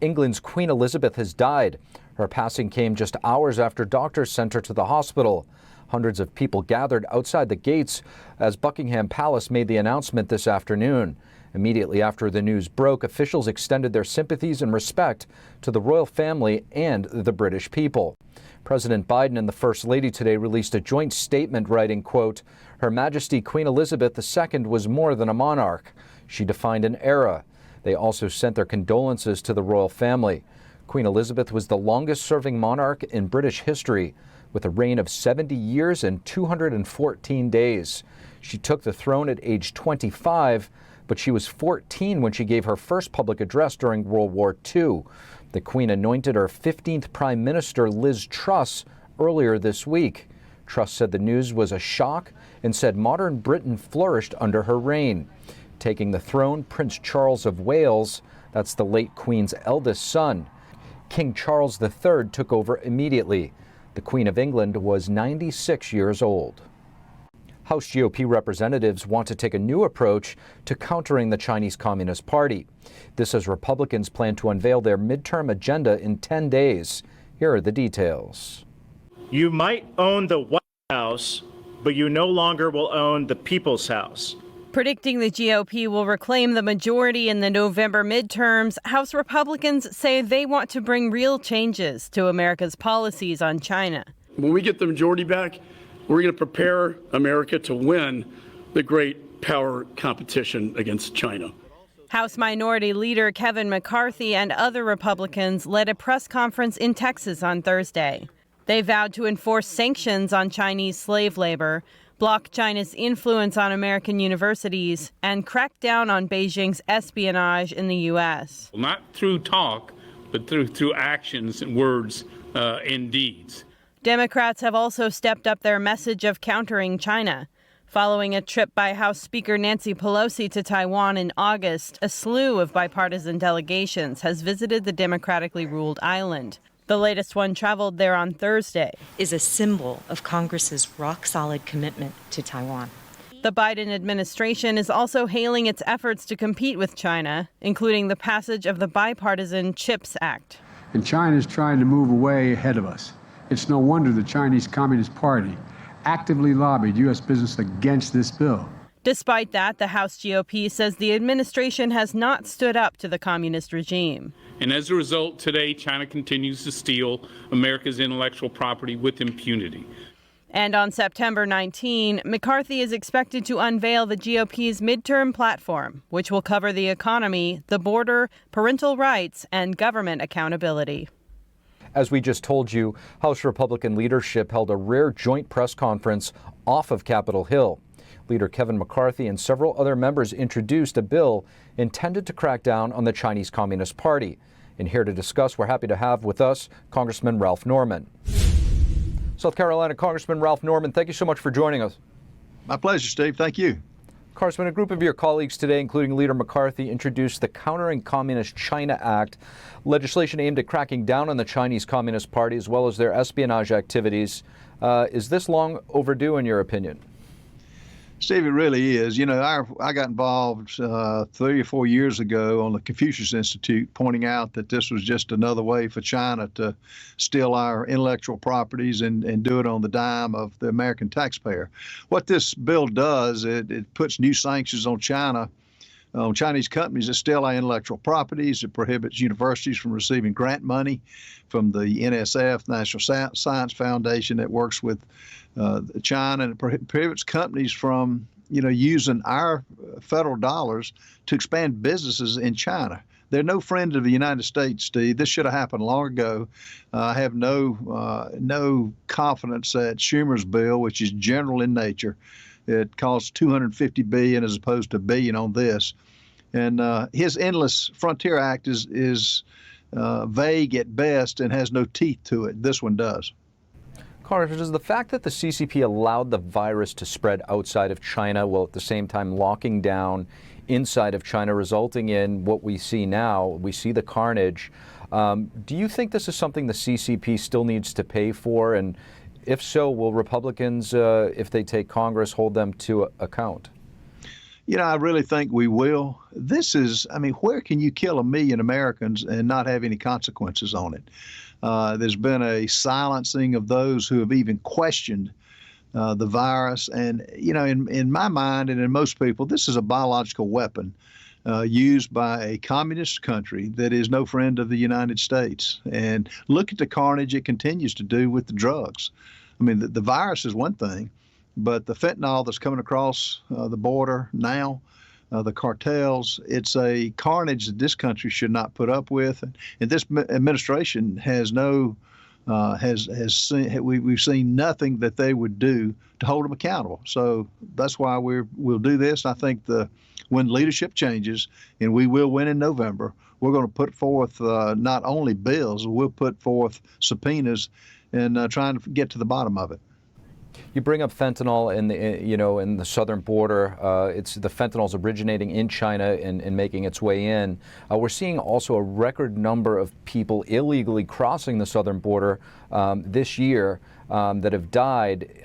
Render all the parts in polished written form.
England's Queen Elizabeth has died. Her passing came just hours after doctors sent her to the hospital. Hundreds of people gathered outside the gates as Buckingham Palace made the announcement this afternoon. Immediately after the news broke, officials extended their sympathies and respect to the royal family and the British people. President Biden and the First Lady today released a joint statement writing, quote, "Her Majesty Queen Elizabeth II was more than a monarch. She defined an era." They also sent their condolences to the royal family. Queen Elizabeth was the longest-serving monarch in British history, with a reign of 70 years and 214 days. She took the throne at age 25, but she was 14 when she gave her first public address during World War II. The Queen anointed her 15th Prime Minister, Liz Truss, earlier this week. Truss said the news was a shock and said modern Britain flourished under her reign. Taking the throne, Prince Charles of Wales, that's the late Queen's eldest son. King Charles III took over immediately. The Queen of England was 96 years old. House GOP representatives want to take a new approach to countering the Chinese Communist Party. This as Republicans plan to unveil their midterm agenda in 10 days. Here are the details. You might own the White House, but you no longer will own the People's House. Predicting the GOP will reclaim the majority in the November midterms, House Republicans say they want to bring real changes to America's policies on China. When we get the majority back, we're going to prepare America to win the great power competition against China. House Minority Leader Kevin McCarthy and other Republicans led a press conference in Texas on Thursday. They vowed to enforce sanctions on Chinese slave labor, block China's influence on American universities, and crack down on Beijing's espionage in the U.S. Not through talk, but through actions and words and deeds. Democrats have also stepped up their message of countering China. Following a trip by House Speaker Nancy Pelosi to Taiwan in August, a slew of bipartisan delegations has visited the democratically ruled island. The latest one traveled there on Thursday. Is a symbol of Congress's rock-solid commitment to Taiwan. The Biden administration is also hailing its efforts to compete with China, including the passage of the bipartisan CHIPS Act. And China is trying to move away ahead of us. It's no wonder the Chinese Communist Party actively lobbied U.S. business against this bill. Despite that, the House GOP says the administration has not stood up to the communist regime. And as a result, today, China continues to steal America's intellectual property with impunity. And on September 19, McCarthy is expected to unveil the GOP's midterm platform, which will cover the economy, the border, parental rights, and government accountability. As we just told you, House Republican leadership held a rare joint press conference off of Capitol Hill. Leader Kevin McCarthy and several other members introduced a bill intended to crack down on the Chinese Communist Party. And here to discuss, we're happy to have with us Congressman Ralph Norman. South Carolina Congressman Ralph Norman, thank you so much for joining us. My pleasure, Steve. Thank you. Congressman, a group of your colleagues today, including Leader McCarthy, introduced the Countering Communist China Act, legislation aimed at cracking down on the Chinese Communist Party as well as their espionage activities. Is this long overdue in your opinion? Steve, it really is. You know, I got involved 3 or 4 years ago on the Confucius Institute, pointing out that this was just another way for China to steal our intellectual properties and do it on the dime of the American taxpayer. What this bill does, it puts new sanctions on China, on Chinese companies that steal our intellectual properties. It prohibits universities from receiving grant money from the NSF, National Science Foundation, that works with China, and it prohibits companies from, using our federal dollars to expand businesses in China. They're no friend of the United States, Steve. This should have happened long ago. I have no confidence that Schumer's bill, which is general in nature, it costs $250 billion as opposed to $1 billion on this, and his Endless Frontier Act is vague at best and has no teeth to it. This one does. Congressman, does the fact that the CCP allowed the virus to spread outside of China while at the same time locking down inside of China, resulting in what we see now, we see the carnage, do you think this is something the CCP still needs to pay for? And if so, will Republicans, if they take Congress, hold them to account? I really think we will. This is, where can you kill 1 million Americans and not have any consequences on it? There's been a silencing of those who have even questioned the virus. And, in my mind and in most people, this is a biological weapon used by a communist country that is no friend of the United States. And look at the carnage it continues to do with the drugs. The virus is one thing, but the fentanyl that's coming across the border now, the cartels, it's a carnage that this country should not put up with. And this administration has we've seen nothing that they would do to hold them accountable. So that's why we'll do this. I think when leadership changes, and we will win in November, we're going to put forth not only bills, we'll put forth subpoenas and trying to get to the bottom of it. You bring up fentanyl in the southern border. It's the fentanyl's originating in China and making its way in. We're seeing also a record number of people illegally crossing the southern border this year that have died.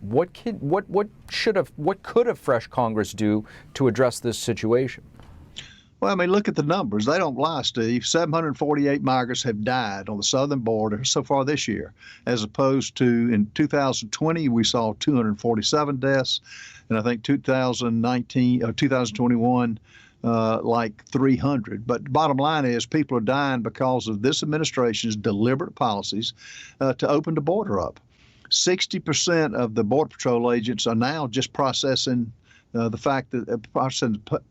What could a fresh Congress do to address this situation? Well, look at the numbers. They don't lie, Steve. 748 migrants have died on the southern border so far this year, as opposed to in 2020, we saw 247 deaths. And I think 2021, like 300. But the bottom line is people are dying because of this administration's deliberate policies to open the border up. 60% of the Border Patrol agents are now just processing the fact that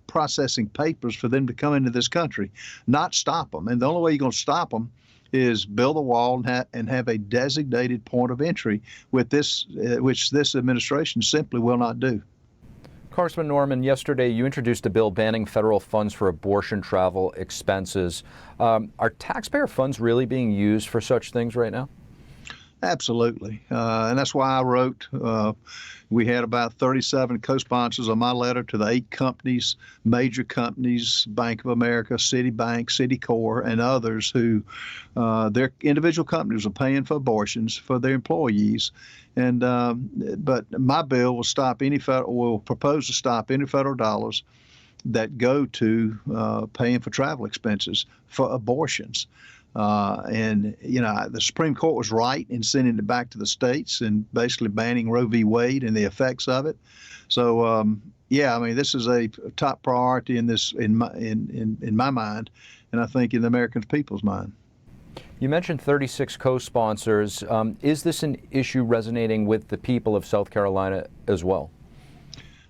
processing papers for them to come into this country, not stop them. And the only way you're going to stop them is build a wall and have a designated point of entry with this, which this administration simply will not do. Congressman Norman, yesterday you introduced a bill banning federal funds for abortion travel expenses. Are taxpayer funds really being used for such things right now? Absolutely. And that's why I wrote, we had about 37 co-sponsors on my letter to the 8 companies, major companies, Bank of America, Citibank, Citicorp, and others who their individual companies are paying for abortions for their employees. And but my bill will propose to stop any federal dollars that go to paying for travel expenses for abortions. And the Supreme Court was right in sending it back to the states and basically banning Roe v. Wade and the effects of it. So, this is a top priority in my mind, and I think in the American people's mind. You mentioned 36 co-sponsors. Is this an issue resonating with the people of South Carolina as well?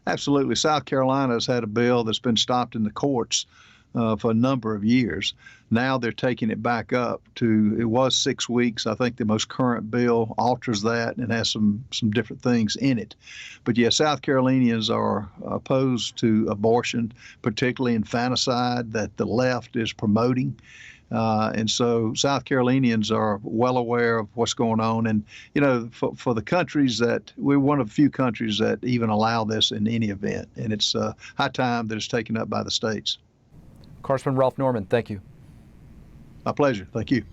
Absolutely. South Carolina has had a bill that's been stopped in the courts for a number of years. Now they're taking it back up to, it was 6 weeks. I think the most current bill alters that and has some different things in it. But yeah, South Carolinians are opposed to abortion, particularly infanticide that the left is promoting. And so South Carolinians are well aware of what's going on. And, for the countries that, we're one of the few countries that even allow this in any event. And it's high time that it's taken up by the states. Congressman Ralph Norman, thank you. My pleasure. Thank you.